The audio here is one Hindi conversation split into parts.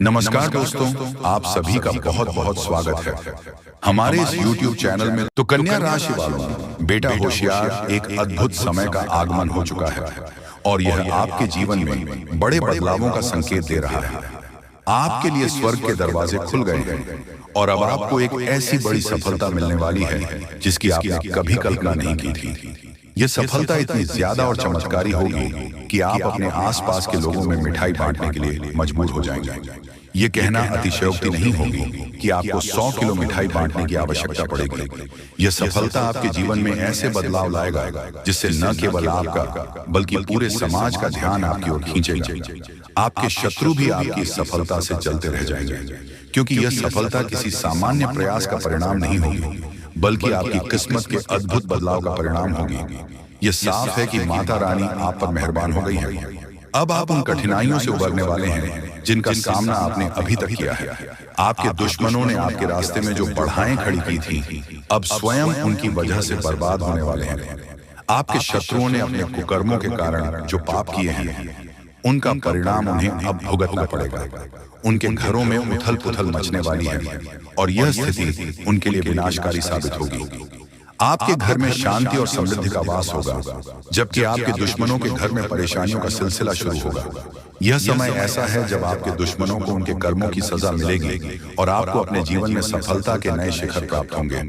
नमस्कार दोस्तों, आप सभी का बहुत बहुत स्वागत है हमारे इस YouTube चैनल में। तो कन्या राशि वालों, बेटा होशियार एक अद्भुत समय का आगमन हो चुका है और यह आपके जीवन में बड़े बदलावों का संकेत दे रहा है। आपके लिए स्वर्ग के दरवाजे खुल गए हैं और अब आपको एक ऐसी बड़ी सफलता मिलने वाली है जिसकी आपने कभी कल्पना नहीं की थी। यह सफलता इतनी ज्यादा और चमत्कारी होगी कि आप अपने आसपास के लोगों में मिठाई बांटने के लिए मजबूर हो जाएंगे। ये कहना अतिशयोक्ति नहीं होगी कि आपको 100 किलो मिठाई बांटने की आवश्यकता पड़ेगी। यह सफलता आपके जीवन में ऐसे बदलाव लाएगा जिससे न केवल आपका बल्कि पूरे समाज का ध्यान आपकी ओर खींचेगा। आपके शत्रु भी आपकी सफलता से चलते रह जाएंगे, क्योंकि यह सफलता किसी सामान्य प्रयास का परिणाम नहीं होगी बल्कि आपकी किस्मत के अद्भुत बदलाव का परिणाम होगी। यह साफ है कि माता रानी आप पर मेहरबान हो गई है। अब आप उन कठिनाइयों से उबरने वाले हैं जिनका सामना आपने अभी तक किया है। आपके दुश्मनों ने आपके रास्ते में जो बाधाएं खड़ी की थी, अब स्वयं उनकी वजह से बर्बाद होने वाले हैं। आपके शत्रुओं ने अपने कुकर्मों के कारण जो पाप किए हैं, उनका परिणाम उन्हें अब भुगतना पड़ेगा। उनके घरों में उथल पुथल मचने वाली है और यह स्थिति उनके लिए विनाशकारी साबित होगी। आपके घर में शांति और समृद्धि का वास होगा, जबकि आपके दुश्मनों के घर में परेशानियों का सिलसिला शुरू होगा। यह समय ऐसा है जब आपके दुश्मनों को उनके कर्मों की सजा मिलेगी और आपको अपने जीवन में सफलता के नए शिखर प्राप्त होंगे।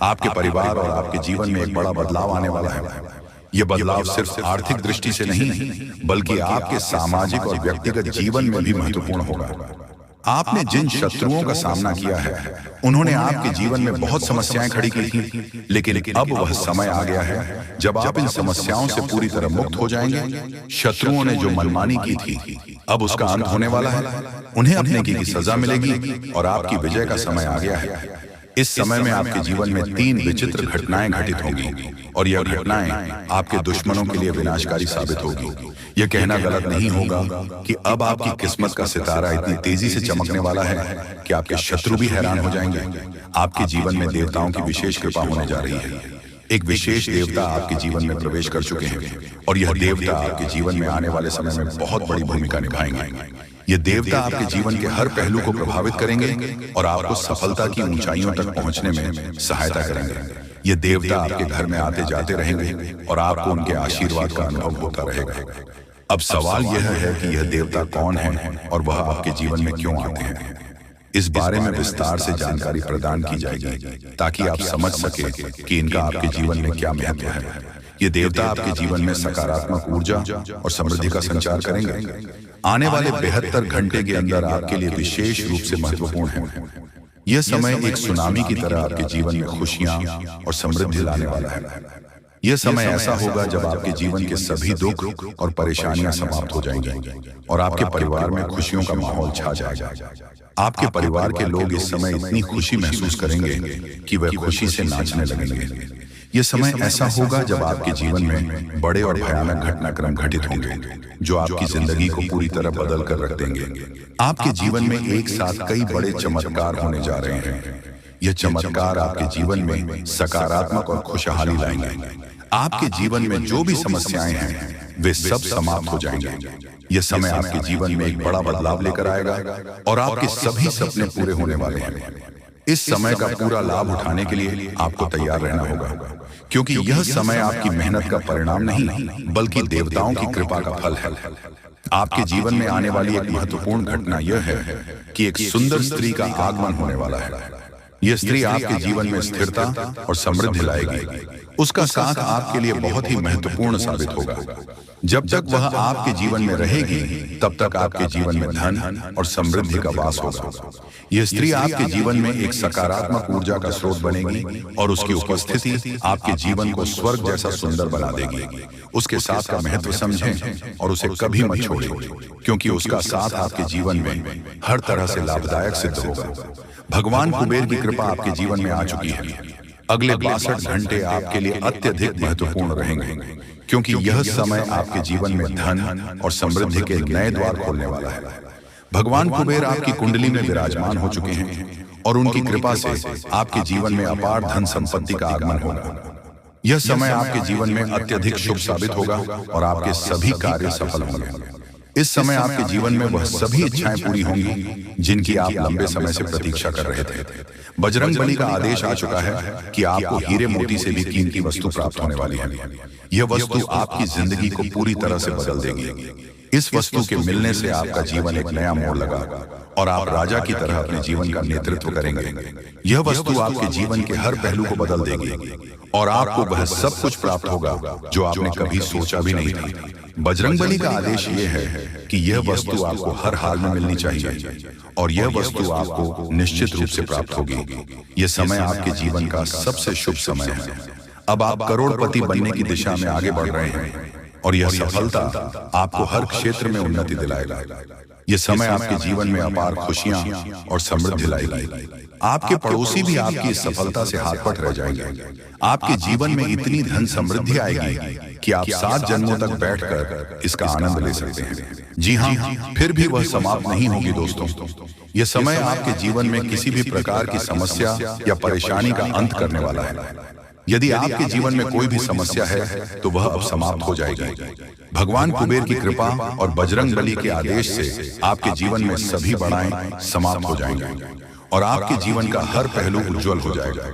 आपके परिवार और आपके जीवन में एक बड़ा बदलाव आने वाला है। यह बदलाव सिर्फ आर्थिक दृष्टि से नहीं, बल्कि आपके सामाजिक और व्यक्तिगत जीवन में भी महत्वपूर्ण होगा। आपने जिन शत्रुओं का सामना किया है, उन्होंने आपके जीवन में बहुत समस्याएं खड़ी की थी, लेकिन अब वह समय आ गया है जब आप इन समस्याओं से पूरी तरह मुक्त हो जाएंगे। शत्रुओं ने जो मनमानी की थी, अब उसका अंत होने वाला है। उन्हें अपने की सजा मिलेगी और आपकी विजय का समय आ गया है। इस समय में आपके जीवन में 3 विचित्र घटनाएं घटित होंगी और यह घटनाएं आपके दुश्मनों के लिए विनाशकारी साबित होगी। यह कहना गलत नहीं होगा कि अब आपकी किस्मत का सितारा इतनी तेजी से चमकने वाला है कि आपके शत्रु भी हैरान हो जाएंगे। आपके जीवन में देवताओं की विशेष कृपा होने जा रही है। एक विशेष देवता आपके जीवन में प्रवेश कर चुके हैं और यह देवता आपके जीवन में आने वाले समय में बहुत बड़ी भूमिका निभाएंगे। ये देवता आपके जीवन के हर पहलू को प्रभावित करेंगे और आपको सफलता की ऊंचाइयों तक पहुंचने में सहायता करेंगे। ये देवता आपके घर में आते जाते रहेंगे और आपको उनके आशीर्वाद का अनुभव होता रहेगा। अब सवाल यह है कि यह देवता कौन है और वह आपके जीवन में क्यों आते हैं। इस बारे में विस्तार से जानकारी प्रदान की जाएगी ताकि आप समझ सके कि इनका आपके जीवन में क्या महत्व है। ये देवता आपके जीवन में सकारात्मक ऊर्जा और समृद्धि का संचार करेंगे। आने वाले 72 घंटे के अंदर आपके लिए विशेष रूप से महत्वपूर्ण है। यह समय एक सुनामी की तरह आपके जीवन में खुशियां और समृद्धि लाने वाला है। यह समय ऐसा होगा जब आपके जीवन के सभी दुख और परेशानियां समाप्त हो जाएंगी और आपके परिवार में खुशियों का माहौल छा जाएगा। आपके परिवार के लोग इस समय इतनी खुशी महसूस करेंगे कि वे खुशी से नाचने लगेंगे। यह समय ऐसा होगा जब आपके जीवन में बड़े और भयानक घटनाक्रम घटित होंगे जो आपकी जिंदगी को पूरी तरह बदल कर रख देंगे। आपके जीवन में एक साथ कई बड़े चमत्कार होने जा रहे हैं। यह चमत्कार आपके जीवन में सकारात्मक और खुशहाली लाएंगे। आपके जीवन में जो भी समस्याएं हैं, वे सब समाप्त हो जाएंगे। यह समय आपके जीवन में एक बड़ा बदलाव लेकर आएगा और आपके सभी सपने पूरे होने वाले हैं। इस समय का पूरा लाभ उठाने के लिए आपको तैयार रहना होगा, क्योंकि यह समय आपकी मेहनत का परिणाम नहीं, बल्कि देवताओं की कृपा का फल है। आपके जीवन में आने वाली एक महत्वपूर्ण घटना यह है कि एक सुंदर स्त्री का आगमन होने वाला है। यह स्त्री आपके जीवन में स्थिरता और समृद्धि लाएगी। उसका साथ आपके लिए बहुत ही महत्वपूर्ण साबित होगा। जब तक वह आपके जीवन में रहेगी, तब तक आपके जीवन में धन और समृद्धि का वास होगा। यह स्त्री आपके जीवन में एक सकारात्मक ऊर्जा का स्रोत बनेगी और उसकी उपस्थिति आपके जीवन को स्वर्ग जैसा सुंदर बना देगी। उसके साथ का महत्व समझें और उसे कभी मत छोड़ें, क्योंकि उसका साथ आपके जीवन में हर तरह से लाभदायक सिद्ध होगा। भगवान कुबेर की कृपा आपके जीवन में आ चुकी है। अगले 62 घंटे आपके लिए अत्यधिक महत्वपूर्ण रहेंगे, क्योंकि यह समय आपके जीवन में धन और समृद्धि के नए द्वार खोलने वाला है। भगवान कुबेर आपकी कुंडली में विराजमान हो चुके हैं और उनकी कृपा से आपके जीवन में अपार धन संपत्ति का आगमन होगा। यह समय आपके जीवन में अत्यधिक शुभ साबित होगा और आपके सभी कार्य सफल होंगे। इस समय आपके जीवन में वह सभी इच्छाएं पूरी होंगी जिनकी आप लंबे समय से प्रतीक्षा कर रहे थे। बजरंग बली का आदेश आ चुका है कि आपको हीरे मोती से भी कीमती वस्तु प्राप्त होने वाली है। यह वस्तु आपकी जिंदगी को पूरी तरह से बदल देगी। इस वस्तु के मिलने से आपका जीवन एक नया मोड़ लगा और आप राजा की तरह अपने जीवन का नेतृत्व करेंगे। यह वस्तु आपके जीवन के हर पहलू को बदल देगी और आपको वह सब कुछ प्राप्त होगा जो आपने कभी सोचा भी नहीं था। बजरंगबली का आदेश यह है कि यह वस्तु आपको हर हाल में मिलनी चाहिए और यह वस्तु आपको निश्चित रूप से प्राप्त होगी। यह समय आपके जीवन का सबसे शुभ समय है। अब आप करोड़पति बनने की दिशा में आगे बढ़ रहे हैं और यह सफलता आपको हर क्षेत्र में उन्नति दिलाएगा। यह समय आपके जीवन में अपार खुशियां और समृद्धि लाएगी। आपके पड़ोसी भी आपकी इस सफलता से हाथ पट रह जाएंगे। आपके जीवन में इतनी धन समृद्धि आएगी कि आप 7 जन्मों तक बैठकर इसका आनंद ले सकते हैं। जी हाँ, फिर भी वह समाप्त नहीं होगी दोस्तों। यह समय आपके जीवन में किसी भी प्रकार की समस्या या परेशानी का अंत करने वाला है। यदि आपके जीवन में कोई भी समस्या है तो वह अब समाप्त हो जाएगी। भगवान कुबेर की कृपा और बजरंग बली के आदेश से आपके जीवन में सभी बड़ाएं समाप्त हो जाएंगे और आपके जीवन का हर पहलू उज्जवल हो जाएगा।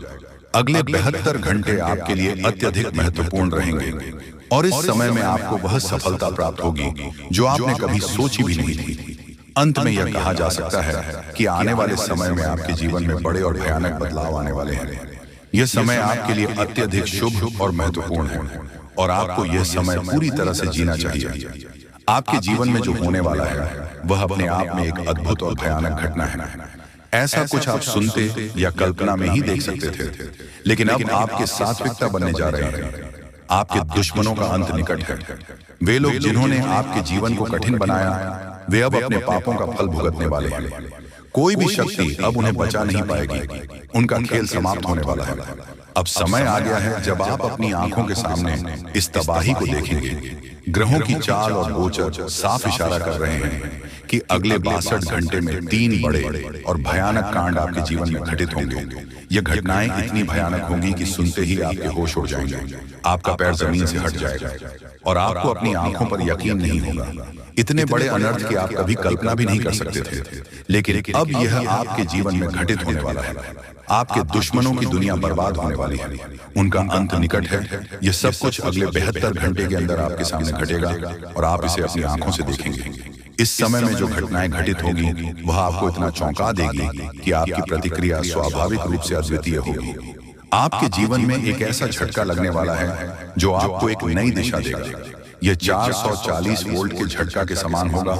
अगले 72 घंटे आपके लिए अत्यधिक महत्वपूर्ण रहेंगे और इस समय में आपको वह सफलता प्राप्त होगी जो आपने कभी सोची भी नहीं थी। अंत में यह कहा जा सकता है कि आने वाले समय में आपके जीवन में बड़े और भयानक बदलाव आने वाले हैं। यह समय आपके लिए अत्यधिक शुभ और महत्वपूर्ण है और आपको यह समय पूरी तरह से जीना चाहिए। आपके जीवन में जो होने वाला है वह अपने आप में एक अद्भुत और भयानक घटना है। ऐसा कुछ आप सुनते या कल्पना में ही देख सकते थे, लेकिन अब आपके सात्विकता बनने जा रहे हैं। आपके दुश्मनों का अंत निकट है। वे लोग जिन्होंने आपके जीवन को कठिन बनाया, वे अब अपने पापों का फल भुगतने वाले हैं। कोई भी शक्ति अब उन्हें बचा नहीं पाएगी। उनका खेल समाप्त होने वाला है। अब समय आ गया है जब आप अपनी आंखों के सामने इस तबाही को देखेंगे। ग्रहों की चाल और गोचर साफ इशारा कर रहे हैं कि अगले 62 घंटे में 3 बड़े और भयानक कांड आपके जीवन में घटित होंगे। ये घटनाएं इतनी भयानक होंगी कि सुनते ही आपके होश उड़ जाएंगे। आपका पैर जमीन से हट जाएगा और आपको अपनी आंखों पर यकीन नहीं होगा। इतने बड़े अनर्थ की आप कभी कल्पना भी नहीं कर सकते थे, लेकिन अब यह आपके जीवन में घटित होने वाला है। आपके दुश्मनों की दुनिया बर्बाद होने वाली है। उनका अंत निकट है। यह सब कुछ अगले 72 घंटे के अंदर आपके सामने घटेगा और आप इसे अपनी आंखों से देखेंगे। इस समय में जो घटनाएं घटित होगी वह आपको इतना चौंका देगी कि आपकी प्रतिक्रिया स्वाभाविक रूप से अद्वितीय होगी। आपके जीवन में एक ऐसा झटका लगने वाला है जो आपको एक नई दिशा देगा। यह 440 वोल्ट के झटका के समान होगा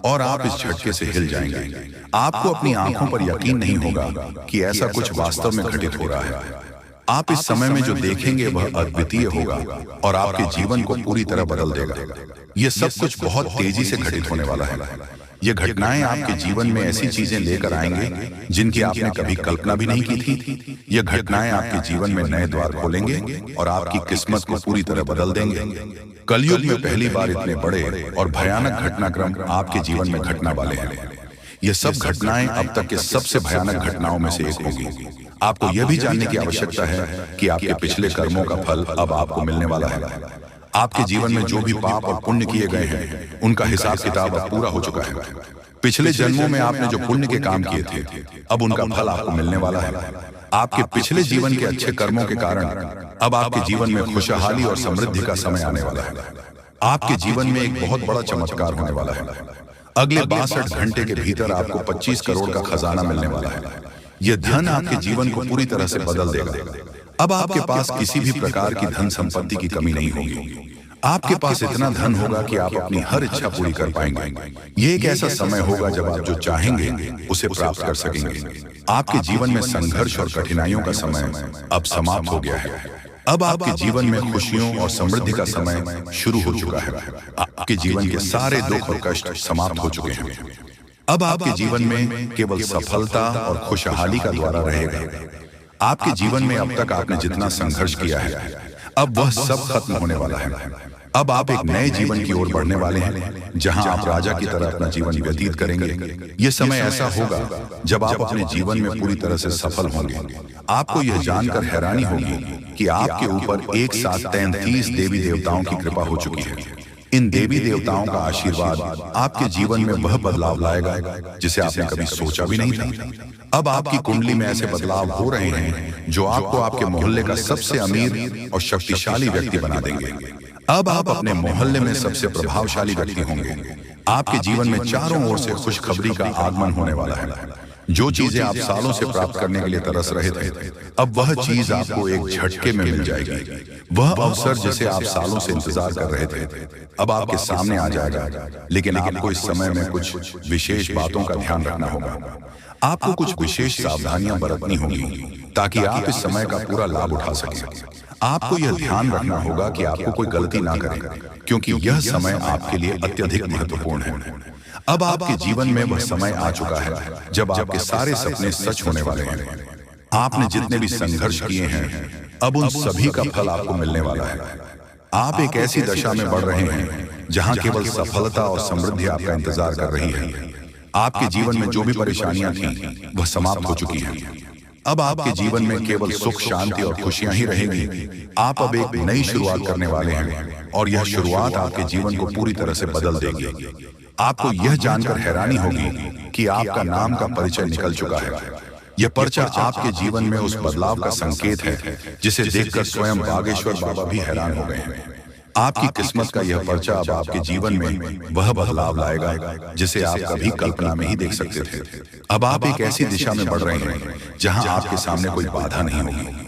और आप इस झटके से हिल जाएंगे। आपको अपनी आंखों पर यकीन नहीं होगा कि ऐसा कुछ वास्तव में घटित हो रहा है। आप इस समय में जो देखेंगे वह अद्वितीय होगा और आपके जीवन को पूरी तरह बदल देगा। यह सब कुछ बहुत तेजी से घटित होने वाला है। ये घटनाएं आपके जीवन में ऐसी चीजें लेकर आएंगे जिनकी आपने कभी कल्पना भी नहीं की थी। ये घटनाएं आपके जीवन में नए द्वार खोलेंगे और आपकी किस्मत को पूरी तरह बदल देंगे। कलयुग में पहली बार इतने बड़े और भयानक घटनाक्रम आपके जीवन में घटना वाले हैं। ये सब घटनाएं अब तक के सबसे भयानक घटनाओं में से एक होगी। आपको यह भी जानने की आवश्यकता है कि आपके पिछले कर्मों का फल अब आपको मिलने वाला है। आपके जीवन में जो भी पाप और पुण्य किए गए हैं उनका हिसाब किताब अब पूरा हो चुका है। पिछले जन्मों में आपने जो पुण्य के काम किए थे अब उनका फल आपको मिलने वाला है। आपके पिछले जीवन के अच्छे कर्मों के कारण अब आपके जीवन में खुशहाली और समृद्धि का समय आने वाला है। आपके जीवन में एक बहुत बड़ा चमत्कार होने वाला है। अगले 62 घंटे के भीतर आपको 25 करोड़ का खजाना मिलने वाला है। यह धन आपके जीवन को पूरी तरह से बदल देगा। अब आपके पास किसी भी प्रकार की धन संपत्ति की कमी नहीं होगी। आपके पास इतना धन होगा कि आप अपनी हर इच्छा पूरी कर पाएंगे। ये एक ऐसा समय होगा जब आप जो चाहेंगे उसे प्राप्त कर सकेंगे। आपके जीवन में संघर्ष और कठिनाइयों का समय अब समाप्त हो गया है। अब आपके जीवन में खुशियों और समृद्धि का समय शुरू हो चुका है। आपके जीवन के सारे दुख और कष्ट समाप्त हो चुके हैं। अब आपके जीवन में केवल सफलता और खुशहाली का द्वारा रहेगा। आपके जीवन में अब तक आपने जितना संघर्ष किया है अब वह सब खत्म होने वाला है। अब आप एक नए जीवन की ओर बढ़ने वाले हैं जहां आप राजा की तरह अपना जीवन व्यतीत करेंगे। यह समय ऐसा होगा जब आप अपने जीवन में पूरी तरह से सफल होंगे। आपको यह जानकर हैरानी होगी कि आपके ऊपर एक साथ 33 देवी देवताओं की कृपा हो चुकी है। इन देवी देवताओं का आशीर्वाद आपके जीवन में वह बदलाव लाएगा जिसे आपने कभी सोचा भी नहीं था। अब आपकी कुंडली में ऐसे बदलाव हो रहे हैं जो आपको आपके मोहल्ले का सबसे अमीर और शक्तिशाली व्यक्ति बना देंगे। अब आप अपने मोहल्ले में सबसे प्रभावशाली व्यक्ति होंगे। आपके जीवन में चारों ओर से खुशखबरी का आगमन होने वाला है। जो चीजें आप सालों से प्राप्त करने के लिए तरस रहे थे, अब वह चीज आपको एक झटके में मिल जाएगी। वह अवसर जिसे आप सालों से इंतजार कर रहे थे अब आपके सामने आ जाएगा। लेकिन आपको इस समय में कुछ विशेष बातों का ध्यान रखना होगा। आपको कुछ विशेष सावधानियां बरतनी होंगी ताकि आप इस समय का पूरा लाभ उठा सकें। आपको यह ध्यान रखना होगा कि आपको कोई गलती ना करें, क्योंकि यह समय आपके लिए अत्यधिक महत्वपूर्ण है। अब आपके जीवन में वह समय आ चुका है जब आपके सारे सपने सच होने वाले हैं। आपने जितने भी संघर्ष किए हैं अब उन सभी का फल आपको मिलने वाला है। आप एक ऐसी दशा में बढ़ रहे हैं जहां केवल सफलता और समृद्धि आपका इंतजार कर रही है। आपके जीवन में जो भी परेशानियां थीं वह समाप्त हो चुकी हैं। अब आपके जीवन में केवल सुख, शांति और खुशियां ही रहेंगी। आप अब एक नई शुरुआत करने वाले हैं और यह शुरुआत आपके जीवन को पूरी तरह से बदल देगी। आपको यह जानकर हैरानी होगी कि आपका नाम का परिचय निकल चुका है। यह पर्चा आपके जीवन में उस बदलाव का संकेत है जिसे देखकर स्वयं बागेश्वर बाबा भी हैरान हो गए हैं। आपकी किस्मत का यह पर्चा अब आपके जीवन में वह बदलाव लाएगा जिसे आप कभी कल्पना में ही देख सकते थे। अब आप एक ऐसी दिशा में बढ़ रहे हैं जहां आपके सामने कोई बाधा नहीं होगी।